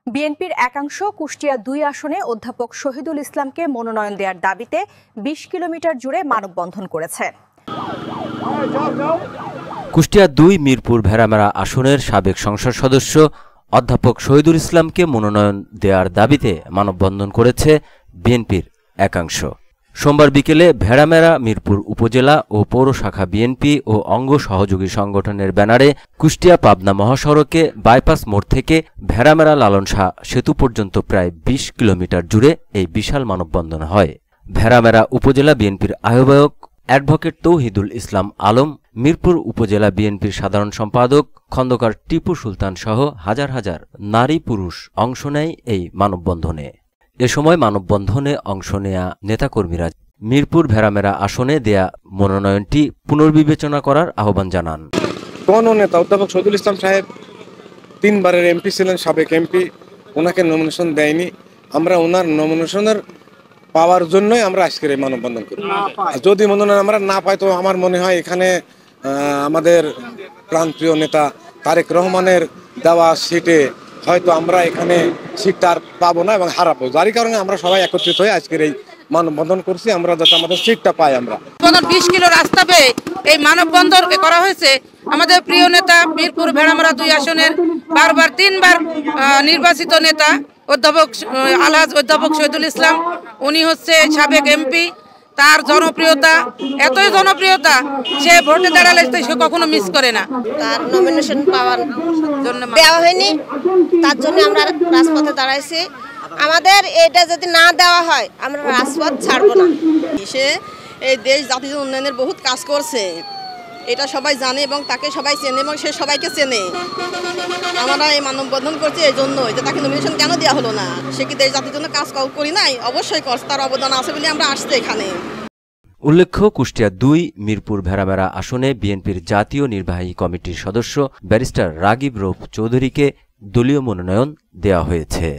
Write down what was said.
বিএনপির একাংশ কুষ্টিয়া ২ আসনে অধ্যাপক শহীদুল ইসলামকে মনোনয়ন দেওয়ার দাবিতে ২০ কিলোমিটার জুড়ে মানববন্ধন করেছে। কুষ্টিয়া ২ মিরপুর ভেড়ামেরা আসনের সাবেক সংসদ সদস্য অধ্যাপক শহীদুল ইসলামকে মনোনয়ন দেওয়ার দাবিতে মানববন্ধন করেছে বিএনপির একাংশ। সোমবার বিকেলে ভেড়ামেরা মিরপুর উপজেলা ও পৌর শাখা বিএনপি ও অঙ্গ সহযোগী সংগঠনের ব্যানারে কুষ্টিয়া পাবনা মহাসড়কে বাইপাস মোড় থেকে ভেড়ামেরা লালন শাহ সেতু পর্যন্ত প্রায় ২০ কিলোমিটার জুড়ে এই বিশাল মানববন্ধন হয়। ভেড়ামেরা উপজেলা বিএনপির আহ্বায়ক অ্যাডভোকেট তৌহিদুল ইসলাম আলম, মিরপুর উপজেলা বিএনপির সাধারণ সম্পাদক খন্দকার টিপু সুলতান সহ হাজার হাজার নারী পুরুষ অংশ নেয় এই মানববন্ধনে। এ সময় মানববন্ধনে অংশ নেয়া নেতাকর্মীরা মিরপুর ভেড়ামেরা আসনে দেয়া মনোনয়নটি পুনর্বিবেচনা করার আহ্বান জানান। কোন নেতা অধ্যাপক শহীদুল ইসলাম সাহেব ৩ বারের এমপি ছিলেন, সাবেক এমপি, ওনাকে নমিনেশন দেয়নি। আমরা ওনার নমিনেশনের পাওয়ার জন্যই আমরা আজকের এই মানববন্ধন করি। যদি মনোনয়ন আমরা না পাই তো আমার মনে হয় এখানে আমাদের প্রাণপ্রিয় নেতা তারেক রহমানের দেওয়া সিটে হয়তো আমরা এখানে সিটটা আর পাবো না এবং হারাবো। যার কারণে আমরা সবাই একত্রিত হয়ে আজকের এই মানববন্ধন করছি, আমরা যাতে আমাদের সিটটা পাই। আমরা ২০ কিলো রাস্তা পেয়ে এই মানববন্ধন করা হয়েছে। আমাদের প্রিয় নেতা মিরপুর ভেড়ামেরা ২ আসনের বারবার ৩ বার নির্বাচিত নেতা অধ্যাপক অধ্যাপক শহীদুল ইসলাম, উনি হচ্ছে সাবেক এমপি। তার জনপ্রিয়তা, এতই জনপ্রিয়তা, সে ভোটে দাঁড়ালে সে কখনো মিস করে না। তার নমিনেশন পাওয়ার জন্য দেওয়া হয়নি, তার জন্য আমরা রাজপথে দাঁড়াইছি। আমাদের এটা যদি না দেওয়া হয় আমরা রাজপথ ছাড়বো না। সে এই দেশ জাতীয় উন্নয়নের বহুত কাজ করছে, এটা সবাই জানে এবং তাকে সবাই চেনে এবং সে সবাইকে চেনে। আমরা এই মানববন্ধন করছি এই জন্য যে তাকে নমিনেশন কেন দেওয়া হলো না। সে কি দেশ জাতির জন্য কাজ করি নাই? অবশ্যই করছে, তার অবদান আছে বলে আমরা আসছি এখানে। উল্লেখ্য, কুষ্টিয়া ২ মিরপুর ভেড়ামেরা আসনে বিএনপির জাতীয় নির্বাহী কমিটির সদস্য ব্যারিস্টার রাগিব রউফ চৌধুরীকে দলীয় মনোনয়ন দেওয়া হয়েছে।